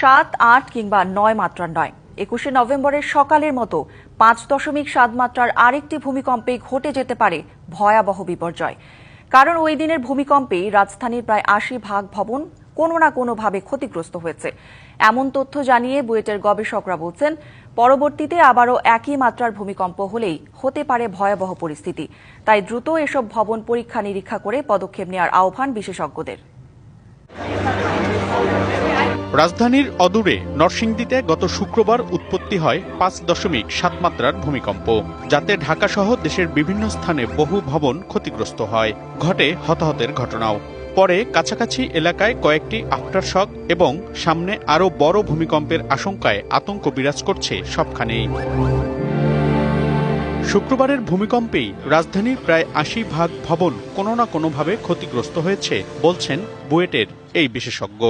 7, 8 কিংবা 9 মাত্রার নয়, 21শে নভেম্বরের সকালের মতো 5.7 মাত্রার আরেকটি ভূমিকম্পে ঘটে যেতে পারে ভয়াবহ বিপর্যয়। কারণ ওই দিনের ভূমিকম্পেই রাজধানীর প্রায় 80% ভবন কোনো না কোনোভাবে ক্ষতিগ্রস্ত হয়েছে। এমন তথ্য জানিয়ে বুয়েটের গবেষকরা বলছেন, পরবর্তীতে আবারও একই মাত্রার ভূমিকম্প হলেই হতে পারে ভয়াবহ পরিস্থিতি। তাই দ্রুত এসব ভবন পরীক্ষা নিরীক্ষা করে পদক্ষেপ নেওয়ার আহ্বান বিশেষজ্ঞদের। রাজধানীর অদূরে নরসিংদীতে গত শুক্রবার উৎপত্তি হয় 5.7 মাত্রার ভূমিকম্প, যাতে ঢাকাসহ দেশের বিভিন্ন স্থানে বহু ভবন ক্ষতিগ্রস্ত হয়। ঘটে হতাহতের ঘটনাও। পরে কাছাকাছি এলাকায় কয়েকটি আফটারশক এবং সামনে আরও বড় ভূমিকম্পের আশঙ্কায় আতঙ্ক বিরাজ করছে সবখানেই। শুক্রবারের ভূমিকম্পেই রাজধানীর প্রায় 80% ভবন কোনো না কোনোভাবে ক্ষতিগ্রস্ত হয়েছে বলছেন বুয়েটের এই বিশেষজ্ঞ।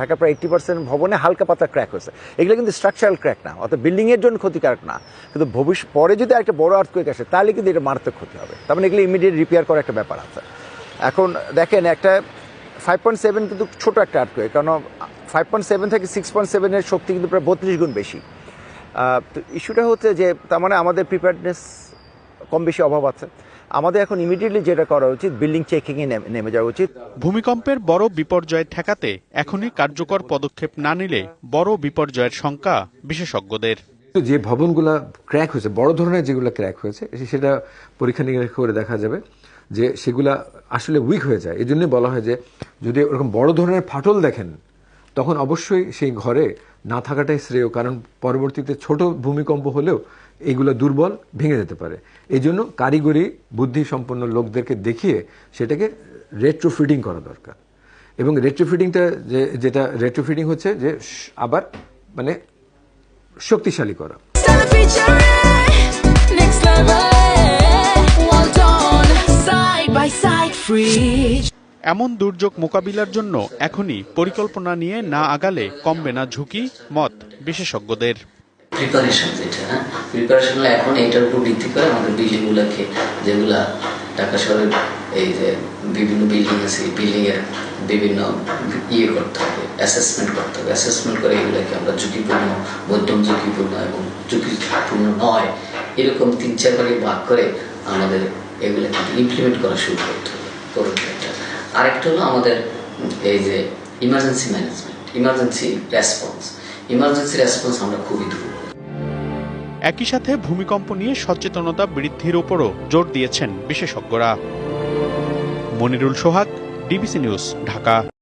ঢাকা প্রায় 80% ভবনে হালকা পাতলা ক্র্যাক হয়েছে। এগুলো কিন্তু স্ট্রাকচারাল ক্র্যাক না, অর্থাৎ বিল্ডিং এর জন্য ক্ষতিকারক না, কিন্তু পরে যদি একটা বড় আর্থকুয়েক আসে তাহলে কিন্তু এটা মারাত্মক ক্ষতি হবে। তার মানে এগুলো ইমিডিয়েট রিপেয়ার করার একটা ব্যাপার আছে। এখন দেখেন, একটা 5.7 কিন্তু ছোট একটা আর্থকুয়েক, কারণ 5.7 থেকে 6.7 এর শক্তি কিন্তু প্রায় 32 গুণ বেশি। তো ইস্যুটা হচ্ছে যে তার মানে আমাদের প্রিপেয়ারনেস কম বেশি অভাব আছে। আমাদের এখন ইমিডিয়েটলি যেটা করা উচিত, বিল্ডিং চেকিং এ নেমে যাওয়া উচিত। ভূমিকম্পের বড় বিপর্যয় ঠেকাতে এখনই কার্যকর পদক্ষেপ না নিলে বড় বিপর্যয়ের শঙ্কা বিশেষজ্ঞদের। যে ভবনগুলা ক্র্যাক হয়েছে, বড় ধরনের যেগুলো ক্র্যাক হয়েছে, সেটা পরীক্ষা নিরীক্ষা করে দেখা যাবে যে সেগুলা আসলে উইক হয়ে যায়। এই জন্যই বলা হয় যে যদি ওরকম বড় ধরনের ফাটল দেখেন তখন অবশ্যই সেই ঘরে না থাকাটাই শ্রেয়, কারণ পরবর্তীতে ছোট ভূমিকম্প হলেও এইগুলো দুর্বল ভেঙে যেতে পারে। এই জন্য কারিগরি বুদ্ধি সম্পন্ন লোকদেরকে দেখিয়ে সেটাকে রেট্রোফিটিং করা দরকার। এবং রেট্রোফিটিংটা যেটা রেট্রোফিটিং হচ্ছে যে আবার মানে শক্তিশালী করা। এমন দুর্যোগ মোকাবিলার জন্য এখনই পরিকল্পনা নিয়ে না আগালে কমবে না ঝুঁকি, মত বিশেষজ্ঞদের। প্রিপারেশন এখন এটার উপর ভিত্তি করে আমাদের বিল্ডিংগুলোকে, যেগুলা ঢাকা শহরের এই যে বিভিন্ন বিল্ডিং আছে, বিল্ডিং এর বিভিন্ন করতে হবে, অ্যাসেসমেন্ট করতে হবে। অ্যাসেসমেন্ট করে এগুলোকে আমরা ঝুঁকিপূর্ণ, মধ্যম ঝুঁকিপূর্ণ এবং ঝুঁকিপূর্ণ নয় এরকম 3-4 ভাগে ভাগ করে আমাদের এগুলো কিন্তু ইমপ্লিমেন্ট করা শুরু করতে হবে। আরেকটা হলো আমাদের এই যে ইমার্জেন্সি ম্যানেজমেন্ট, ইমার্জেন্সি রেসপন্স আমরা খুবই দ্রুত। একই সাথে ভূমিকম্প নিয়ে সচেতনতা বৃদ্ধির উপরও জোর দিয়েছেন বিশেষজ্ঞরা। মনিরুল সোহাগ, ডিবিসি নিউজ, ঢাকা।